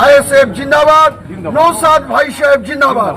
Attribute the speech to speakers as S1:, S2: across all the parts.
S1: ISF জিন্দাবাদ, নৌসাদ ভাই সাহেব জিন্দাবাদ।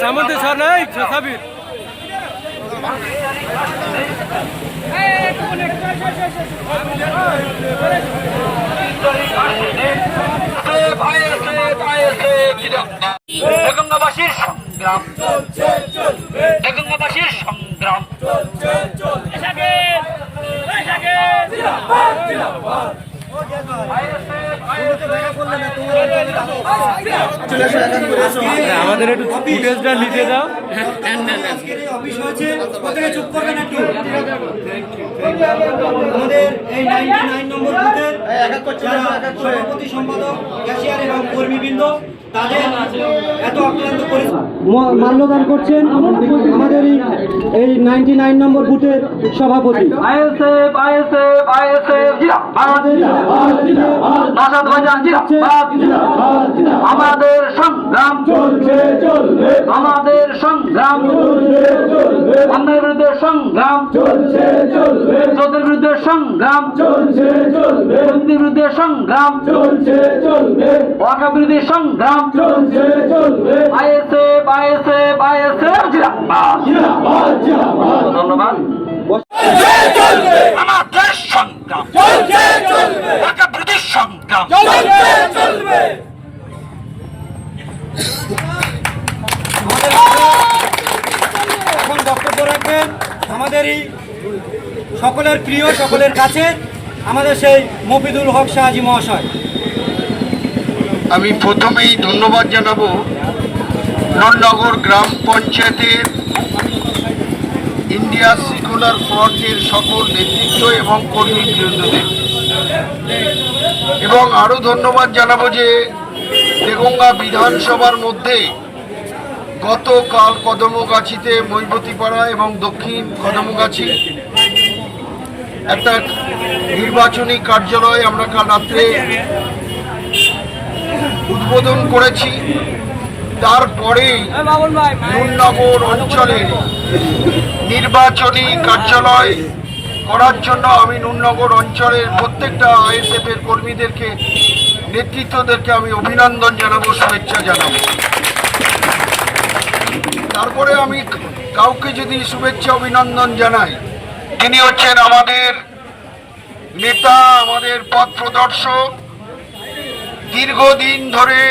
S2: সামনে স্যার নাই সাবির
S3: দেগঙ্গাবাসীর সংগ্রাম, দেগঙ্গাবাসীর সংগ্রাম
S2: আমাদের একটু ফুটেজটা নিতে দাও।
S4: আমাদের এই 99 নম্বর বুথের সভাপতি সম্পাদক ক্যাশিয়ার এবং কর্মীবৃন্দ তাদের এত অক্লান্ত মাল্যদান করছেন আমাদের এই 99 নম্বর বুথের সভাপতি
S3: আইএসএফ আইএসএফ আইএসএফ আমাদের সংগ্রাম চলছে, আমাদের সংগ্রাম অন্যের বিরুদ্ধে সংগ্রাম চলছে, চোরের বিরুদ্ধে সংগ্রাম চলছে, দুর্নীতির বিরুদ্ধে সংগ্রাম চলছে, ওয়াকা বিরোধী সংগ্রাম চলছে, আইএসএফ আইএসএফ আইএসএফ ধন্যবাদ। আমাদের সংগ্রাম ওয়াকা বিরোধী সংগ্রাম
S4: এখন বক্তব্য রাখবেন আমাদেরই সকলের প্রিয়, সকলের কাছে আমাদের সেই মফিদুল হক শাহজি মহাশয়।
S1: আমি প্রথমেই ধন্যবাদ জানাবো নলনগর গ্রাম পঞ্চায়েতের ইন্ডিয়া সেকুলার ফ্রন্টের সকল নেতৃত্ব এবং কর্মীবৃন্দদের, এবং আরও ধন্যবাদ জানাবো যে দেগঙ্গা বিধানসভার মধ্যে গতকাল কদমগাছিতে মৈবতীপাড়া এবং দক্ষিণ কদমগাছি একটা নির্বাচনী কার্যালয় আমরা কাল রাত্রে উদ্বোধন করেছি। তারপরেই নুননগর অঞ্চলে নির্বাচনী কার্যালয় করার জন্য আমি নুননগর অঞ্চলের প্রত্যেকটা আইএসএফ এর কর্মীদেরকে, নেতৃত্বদেরকে আমি অভিনন্দন জানাবো, শুভেচ্ছা জানাবো। তারপরে আমি কাউকে যদি শুভেচ্ছা অভিনন্দন জানাই, তিনি হচ্ছেন আমাদের নেতা, আমাদের পথ প্রদর্শক, দীর্ঘদিন ধরে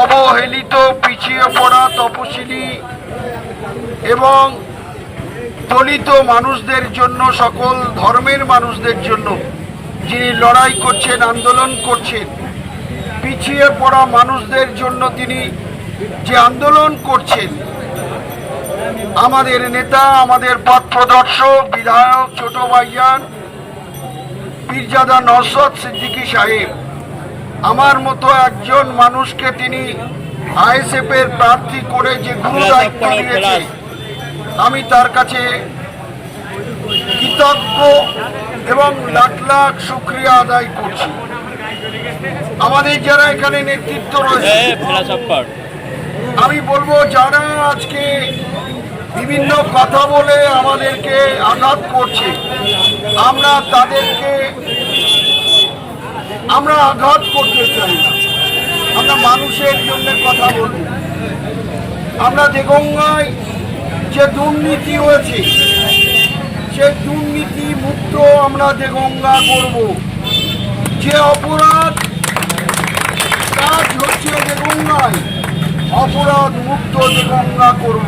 S1: অবহেলিত, পিছিয়ে পড়া, তপশিলি এবং দলিত মানুষদের জন্য, সকল ধর্মের মানুষদের জন্য যিনি লড়াই করছেন, আন্দোলন করছেন, পিছিয়ে পড়া মানুষদের জন্য তিনি যে আন্দোলন করছেন, আমাদের নেতা, আমাদের পথ প্রদর্শক, বিধায়ক ছোট ভাইজান পীরজাদা নওশাদ সিদ্দিকী সাহেব, আমার মতো একজন মানুষকে তিনি আইএসএফ এর প্রার্থী করে যে গুরু দায়িত্ব দিয়েছে, আমি তার কাছে কৃতজ্ঞ এবং লাখ লাখ শুকরিয়া আদায় করছি। আমাদের যারা এখানে নেতৃত্ব রয়েছে, আমি বলবো যারা আজকে বিভিন্ন কথা বলে আমাদেরকে আঘাত করছে, আমরা তাদেরকে আঘাত করতে চাই না, আমরা মানুষের জন্য কথা বলব। আমরা দেগঙ্গায় যে দুর্নীতি হয়েছে, সে দুর্নীতি মুক্ত আমরা দেগঙ্গা করব। যে অপরাধ কাজ হচ্ছে দেগঙ্গায়, অপরাধ মুক্ত দেগঙ্গা করব।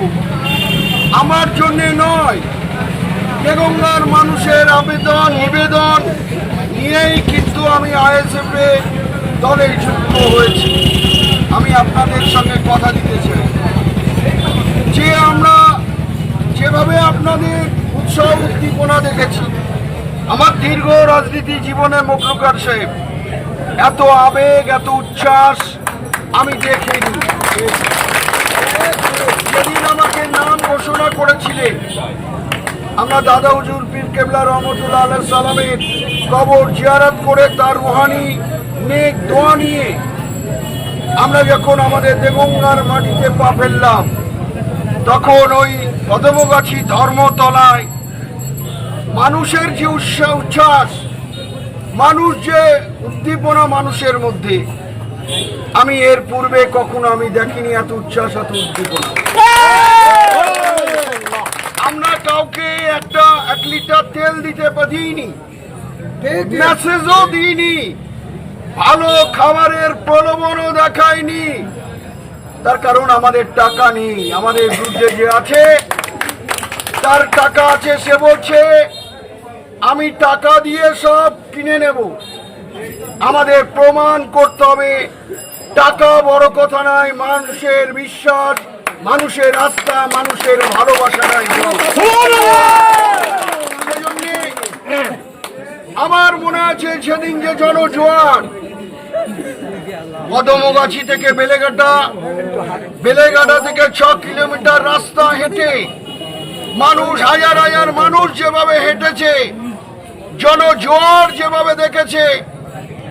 S1: আমার জন্যে নয়, দেগঙ্গার মানুষের আবেদন নিবেদন নিয়েই কিন্তু আমি আইএসএফ এর দলে যুক্ত হয়েছি। আমি আপনাদের সঙ্গে কথা দিতে চাই যে আমরা যেভাবে আপনাদের উৎসাহ উদ্দীপনা দেখেছি, আমার দীর্ঘ রাজনীতি জীবনে মখলুকার সাহেব এত আবেগ, এত উচ্ছ্বাস আমি দেখিনি। আমরা দাদা হুজুর পীর কেবলা রহমতুল্লাহ আলাইহিস সালামের কবর জিয়ারত করে তার রুহানি নেক দোয়া নিয়ে আমরা যখন আমাদের দেগঙ্গার মাটিতে পা ফেললাম, তখন ওই কদমগাছি ধর্মতলায় মানুষের যে উচ্ছ্বাস, মানুষ যে উদ্দীপনা মানুষের মধ্যে, আমি এর পূর্বে কখনো আমি দেখিনি এত উচ্ছ্বাস, এত উদ্দীপনা। আমরা কাউকে 1 লিটার তেল দিতে দিইনি, মেসেজও দিইনি, ভালো খাবারের প্রলোভনও দেখায়নি। তার কারণ আমাদের টাকা নেই। আমাদের বিরুদ্ধে যে আছে তার টাকা আছে, সে বলছে আমি টাকা দিয়ে সব কিনে নেব। আমাদের প্রমাণ করতে হবে টাকা বড় কথা নয়, মানুষের বিশ্বাস, মানুষের আস্থা, মানুষের ভালোবাসা নাই। সেজন্য আমার মনে আছে সেদিন যে জনজোয়ার কদমগাছি থেকে বেলেঘাটা থেকে 6 কিলোমিটার রাস্তা হেঁটে মানুষ, হাজার হাজার মানুষ যেভাবে হেঁটেছে, জনজোয়ার যেভাবে দেখেছে,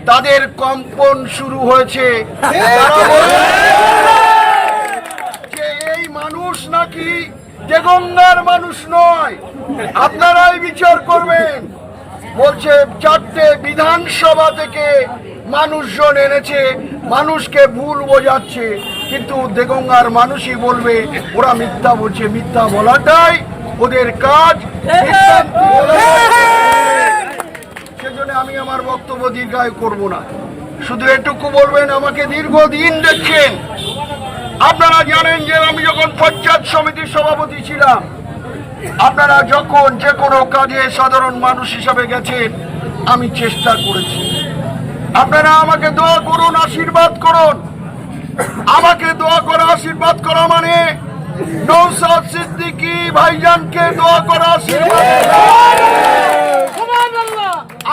S1: তাদের কম্পন শুরু হয়েছে। তারা বলে যে এই মানুষ নাকি দেগঙ্গার মানুষ নয়, আপনারাই বিচার করবেন। বলছে 4টে বিধানসভা থেকে মানুষজন এনেছে, মানুষকে ভুল বোঝাচ্ছে, কিন্তু দেগঙ্গার মানুষই বলবে ওরা মিথ্যা বলছে। মিথ্যা বলাটাই ওদের কাজ। সেজন্য আমি আমার বক্তব্য দীর্ঘায়ু করব না, শুধু এটুকু বলবেন, আমাকে দীর্ঘদিন দেখছেন। আপনারা জানেন যে আমি যখন পঞ্চায়েত সমিতির সভাপতি ছিলাম, আপনারা যখন যে কোনো কাজে সাধারণ মানুষ হিসাবে গেছেন, আমি চেষ্টা করেছি। আপনারা আমাকে দোয়া করুন, আশীর্বাদ করুন। আমাকে দোয়া করা, আশীর্বাদ করা মানে নওশাদ সিদ্দিকী ভাইজানকে দোয়া করা, আশীর্বাদ।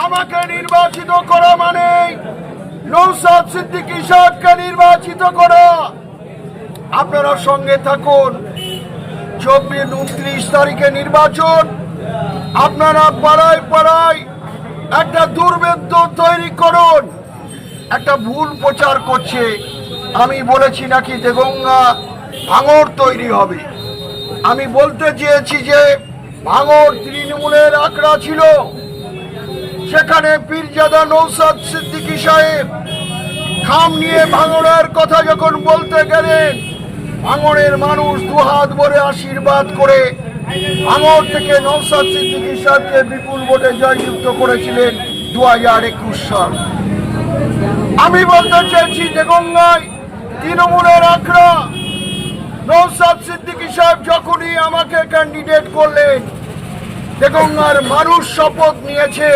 S1: আমাকে নির্বাচিত করা মানে নওশাদ সিদ্দিকী সাহেবকে নির্বাচিত করা। আপনারা সঙ্গে থাকুন। 24-29 তারিখে নির্বাচন। আপনারা পাড়ায় পাড়ায় একটা দুর্ভেদ্য তৈরি করুন। একটা ভুল প্রচার করছে, আমি বলেছি নাকি দেগঙ্গা ভাঙড় তৈরি হবে। আমি বলতে চেয়েছি যে ভাঙড় তৃণমূলের আখড়া ছিল, সেখানে পীরজাদা নওশাদ সিদ্দিকী সাহেব খাম নিয়ে ভাঙড়ের কথা যখন বলতে গেলেন, ভাঙড়ের মানুষ দুহাত ভরে আশীর্বাদ করে ভাঙড় থেকে নওশাদ সিদ্দিকী সাহেবকে বিপুল ভোটে জয়যুক্ত করেছিলেন 2021 সাল। আমি বলতে চাইছি দেগঙ্গায় তৃণমূলের আখড়া। নওশাদ সিদ্দিকী সাহেব যখনই আমাকে ক্যান্ডিডেট করলেন, দেগঙ্গার মানুষ শপথ নিয়েছে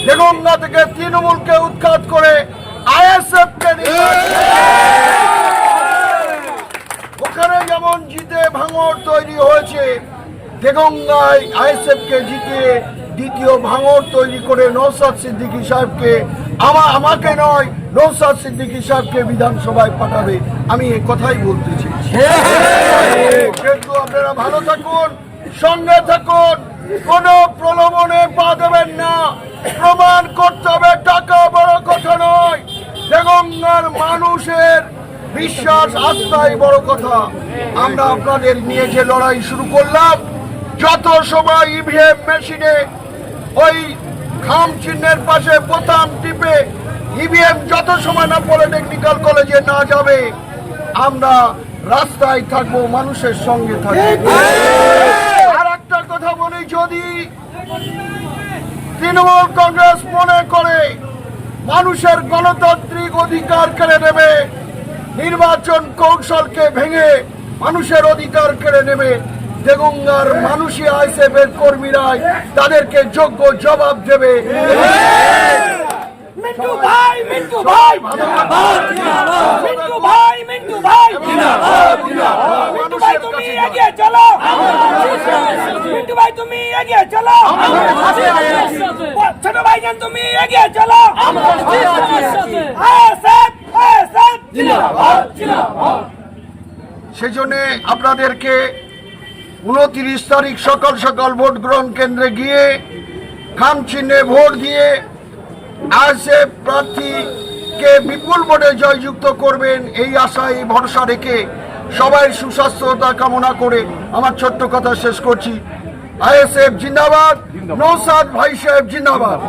S1: দেগঙ্গা থেকে তৃণমূলকে উৎখাত করে আইএসএফকে ওখানে যেমন জিতে ভাঙড় তৈরি হয়েছে, দেগঙ্গায় আইএসএফকে জিতিয়ে দ্বিতীয় ভাঙড় তৈরি করে নওশাদ সিদ্দিকী সাহেবকে, আমাকে নয়, নওশাদ সিদ্দিকী সাহেবকে বিধানসভায় পাঠাবে। আমি এই কথাই বলতে চেয়েছি। কিন্তু আপনারা ভালো থাকুন, সঙ্গে থাকুন, কোন প্রলোভনে পা দেবেন না। প্রমাণ করতে হবে টাকা বড় কথা নয়, দেগঙ্গার মানুষের বিশ্বাস, আস্থাই বড় কথা। আমরা আপনাদের নিয়ে যে লড়াই শুরু করলাম, যত সময় ইভিএম মেশিনে ওই খাম চিহ্নের পাশে বোতাম টিপে ইভিএম যত সময় না পলিটেকনিক্যাল কলেজে না যাবে, আমরা রাস্তায় থাকবো, মানুষের সঙ্গে থাকবো। আর একটা কথা বলি, যদি তৃণমূল কংগ্রেস মনে করে মানুষের গণতান্ত্রিক অধিকার কেড়ে নেবে, নির্বাচন কৌশলকে ভেঙে মানুষের অধিকার কেড়ে নেবে, দেগঙ্গার মানুষই আইএসএফের কর্মীরাই তাদেরকে যোগ্য জবাব দেবে।
S5: মিন্টু ভাই, মিন্টু ভাই, মিন্টু ভাই, মিন্টু ভাই, মিন্টু ভাই তুমি এগিয়ে চলো, মিন্টু ভাই তুমি এগিয়ে চলো, ছোট ভাইজান তুমি এগিয়ে চলো।
S1: সেজন্য আপনাদেরকে 29 তারিখ সকাল সকাল ভোট গ্রহণ কেন্দ্রে গিয়ে খাম চিহ্নে ভোট দিয়ে আইএসএফ প্রার্থীকে বিপুল ভোটে জয়যুক্ত করবেন এই আশা এই ভরসা রেখে সবাই সুস্বাস্থ্যতা কামনা করে আমার ছোট্ট কথা শেষ করছি। আইএসএফ জিন্দাবাদ, নৌসাদ ভাই সাহেব জিন্দাবাদ।